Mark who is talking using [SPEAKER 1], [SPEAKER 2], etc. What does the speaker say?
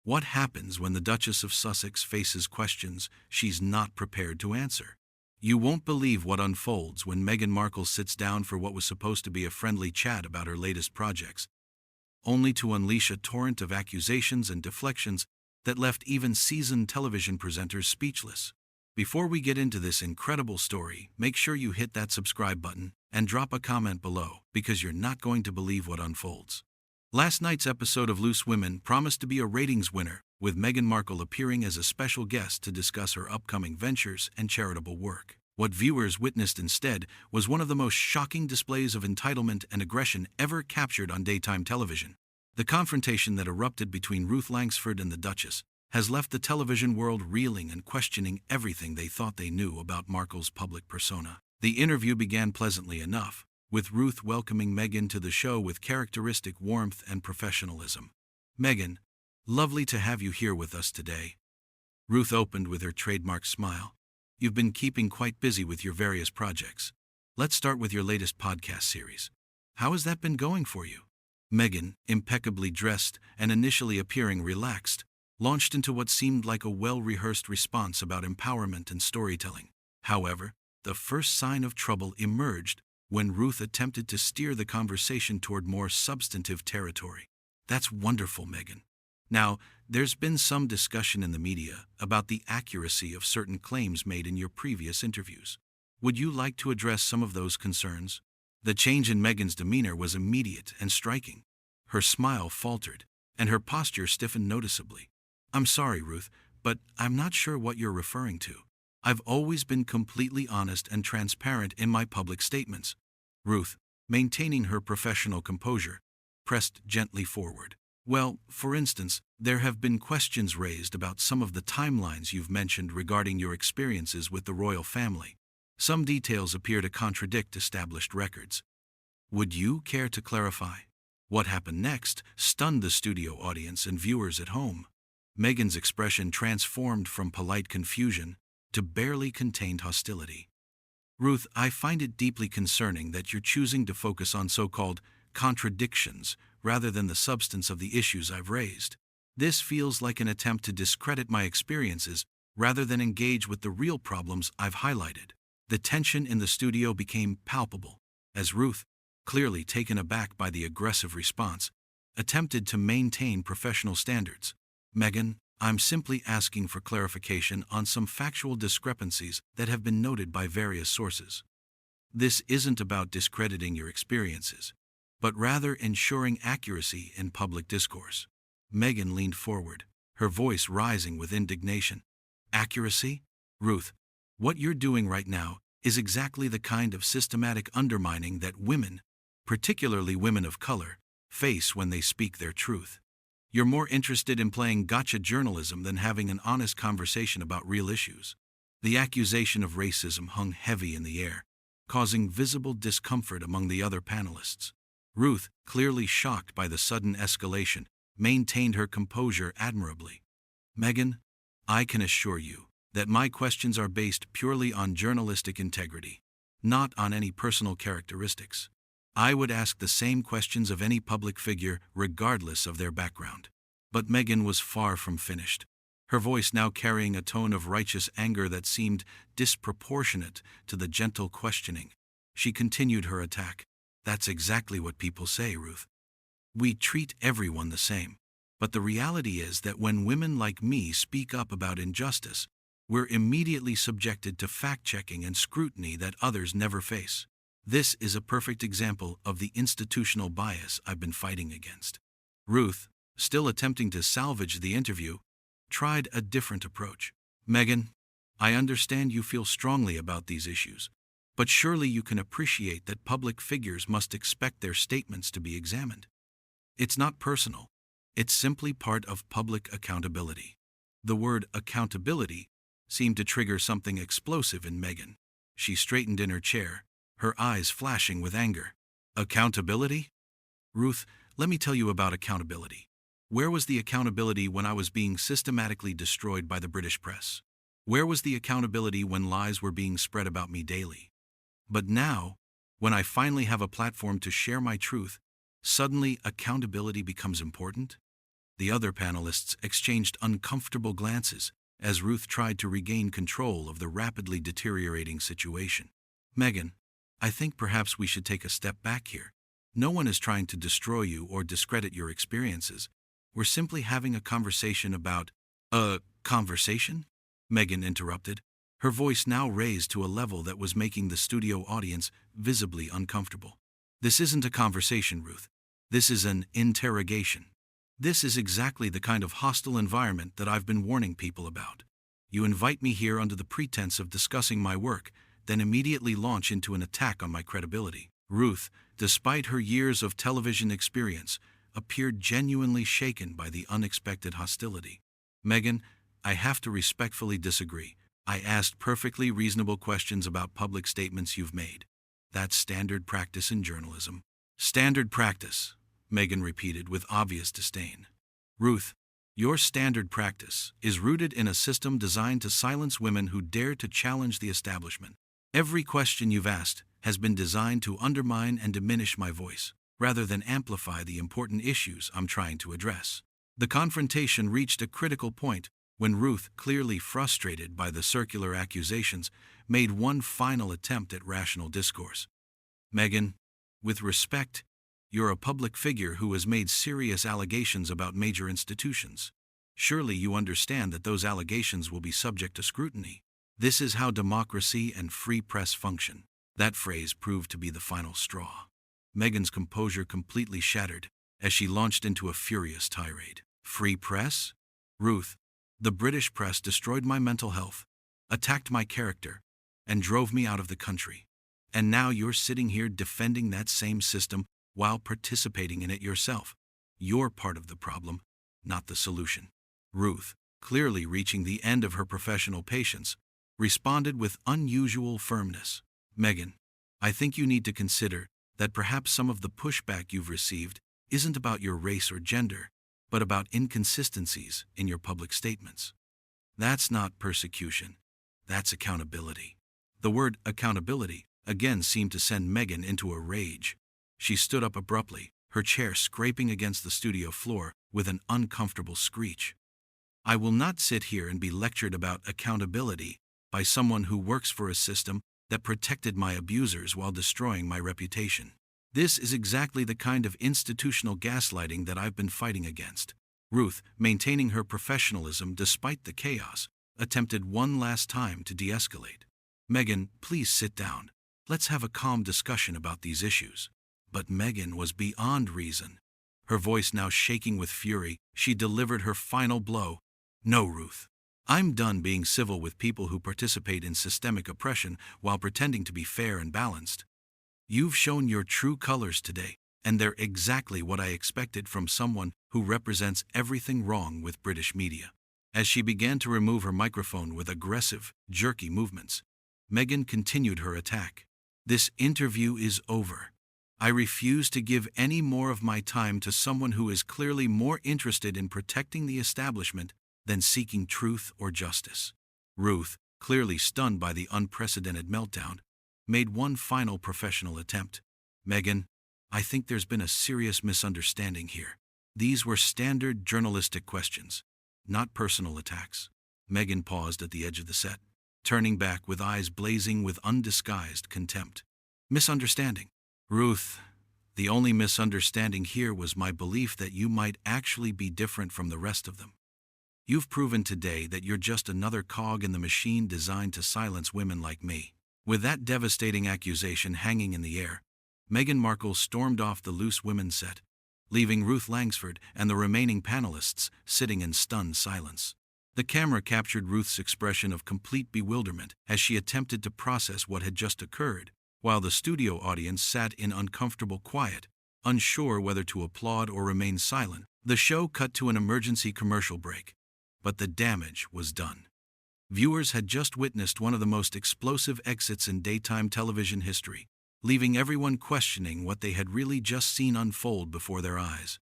[SPEAKER 1] What happens when the Duchess of Sussex faces questions she's not prepared to answer? You won't believe what unfolds when Meghan Markle sits down for what was supposed to be a friendly chat about her latest projects, only to unleash a torrent of accusations and deflections that left even seasoned television presenters speechless. Before we get into this incredible story, make sure you hit that subscribe button and drop a comment below, because you're not going to believe what unfolds. Last night's episode of Loose Women promised to be a ratings winner, with Meghan Markle appearing as a special guest to discuss her upcoming ventures and charitable work. What viewers witnessed instead was one of the most shocking displays of entitlement and aggression ever captured on daytime television. The confrontation that erupted between Ruth Langsford and the Duchess has left the television world reeling and questioning everything they thought they knew about Markle's public persona. The interview began pleasantly enough, with Ruth welcoming Meghan to the show with characteristic warmth and professionalism. "Meghan, lovely to have you here with us today." Ruth opened with her trademark smile. "You've been keeping quite busy with your various projects. Let's start with your latest podcast series. How has that been going for you?" Meghan, impeccably dressed and initially appearing relaxed, launched into what seemed like a well-rehearsed response about empowerment and storytelling. However, the first sign of trouble emerged when Ruth attempted to steer the conversation toward more substantive territory. "That's wonderful, Meghan. Now, there's been some discussion in the media about the accuracy of certain claims made in your previous interviews. Would you like to address some of those concerns?" The change in Meghan's demeanor was immediate and striking. Her smile faltered, and her posture stiffened noticeably. "I'm sorry, Ruth, but I'm not sure what you're referring to. I've always been completely honest and transparent in my public statements." Ruth, maintaining her professional composure, pressed gently forward. "Well, for instance, there have been questions raised about some of the timelines you've mentioned regarding your experiences with the royal family. Some details appear to contradict established records. Would you care to clarify?" What happened next stunned the studio audience and viewers at home. Meghan's expression transformed from polite confusion to barely contained hostility. "Ruth, I find it deeply concerning that you're choosing to focus on so-called contradictions rather than the substance of the issues I've raised. This feels like an attempt to discredit my experiences rather than engage with the real problems I've highlighted." The tension in the studio became palpable as Ruth, clearly taken aback by the aggressive response, attempted to maintain professional standards. "Meghan, I'm simply asking for clarification on some factual discrepancies that have been noted by various sources. This isn't about discrediting your experiences, but rather ensuring accuracy in public discourse." Meghan leaned forward, her voice rising with indignation. "Accuracy? Ruth, what you're doing right now is exactly the kind of systematic undermining that women, particularly women of color, face when they speak their truth. You're more interested in playing gotcha journalism than having an honest conversation about real issues." The accusation of racism hung heavy in the air, causing visible discomfort among the other panelists. Ruth, clearly shocked by the sudden escalation, maintained her composure admirably. "Meghan, I can assure you that my questions are based purely on journalistic integrity, not on any personal characteristics. I would ask the same questions of any public figure regardless of their background." But Meghan was far from finished, her voice now carrying a tone of righteous anger that seemed disproportionate to the gentle questioning. She continued her attack. "That's exactly what people say, Ruth. We treat everyone the same. But the reality is that when women like me speak up about injustice, we're immediately subjected to fact-checking and scrutiny that others never face. This is a perfect example of the institutional bias I've been fighting against." Ruth, still attempting to salvage the interview, tried a different approach. "Meghan, I understand you feel strongly about these issues, but surely you can appreciate that public figures must expect their statements to be examined. It's not personal. It's simply part of public accountability." The word accountability seemed to trigger something explosive in Meghan. She straightened in her chair, her eyes flashing with anger. "Accountability? Ruth, let me tell you about accountability. Where was the accountability when I was being systematically destroyed by the British press? Where was the accountability when lies were being spread about me daily? But now, when I finally have a platform to share my truth, suddenly accountability becomes important? The other panelists exchanged uncomfortable glances as Ruth tried to regain control of the rapidly deteriorating situation. Meghan, I think perhaps we should take a step back here. No one is trying to destroy you or discredit your experiences. We're simply having a conversation about... A conversation? Meghan interrupted, her voice now raised to a level that was making the studio audience visibly uncomfortable. This isn't a conversation, Ruth. This is an interrogation. This is exactly the kind of hostile environment that I've been warning people about. You invite me here under the pretense of discussing my work, then immediately launch into an attack on my credibility. Ruth, despite her years of television experience, appeared genuinely shaken by the unexpected hostility. Meghan, I have to respectfully disagree. I asked perfectly reasonable questions about public statements you've made. That's standard practice in journalism. Standard practice, Meghan repeated with obvious disdain. Ruth, your standard practice is rooted in a system designed to silence women who dare to challenge the establishment. Every question you've asked has been designed to undermine and diminish my voice, rather than amplify the important issues I'm trying to address. The confrontation reached a critical point when Ruth, clearly frustrated by the circular accusations, made one final attempt at rational discourse. Meghan, with respect, you're a public figure who has made serious allegations about major institutions. Surely you understand that those allegations will be subject to scrutiny. This is how democracy and free press function. That phrase proved to be the final straw. Meghan's composure completely shattered as she launched into a furious tirade. Free press? Ruth, the British press destroyed my mental health, attacked my character, and drove me out of the country. And now you're sitting here defending that same system while participating in it yourself. You're part of the problem, not the solution. Ruth, clearly reaching the end of her professional patience, responded with unusual firmness. Meghan, I think you need to consider that perhaps some of the pushback you've received isn't about your race or gender, but about inconsistencies in your public statements. That's not persecution. That's accountability. The word accountability again seemed to send Meghan into a rage. She stood up abruptly, her chair scraping against the studio floor with an uncomfortable screech. I will not sit here and be lectured about accountability by someone who works for a system that protected my abusers while destroying my reputation. This is exactly the kind of institutional gaslighting that I've been fighting against. Ruth, maintaining her professionalism despite the chaos, attempted one last time to de-escalate. Meghan, please sit down. Let's have a calm discussion about these issues. But Meghan was beyond reason. Her voice now shaking with fury, she delivered her final blow. No, Ruth. I'm done being civil with people who participate in systemic oppression while pretending to be fair and balanced. You've shown your true colors today, and they're exactly what I expected from someone who represents everything wrong with British media. As she began to remove her microphone with aggressive, jerky movements, Meghan continued her attack. This interview is over. I refuse to give any more of my time to someone who is clearly more interested in protecting the establishment than seeking truth or justice. Ruth, clearly stunned by the unprecedented meltdown, made one final professional attempt. Meghan, I think there's been a serious misunderstanding here. These were standard journalistic questions, not personal attacks. Meghan paused at the edge of the set, turning back with eyes blazing with undisguised contempt. Misunderstanding. Ruth, the only misunderstanding here was my belief that you might actually be different from the rest of them. You've proven today that you're just another cog in the machine designed to silence women like me. With that devastating accusation hanging in the air, Meghan Markle stormed off the Loose Women set, leaving Ruth Langsford and the remaining panelists sitting in stunned silence. The camera captured Ruth's expression of complete bewilderment as she attempted to process what had just occurred, while the studio audience sat in uncomfortable quiet, unsure whether to applaud or remain silent. The show cut to an emergency commercial break, but the damage was done. Viewers had just witnessed one of the most explosive exits in daytime television history, leaving everyone questioning what they had really just seen unfold before their eyes.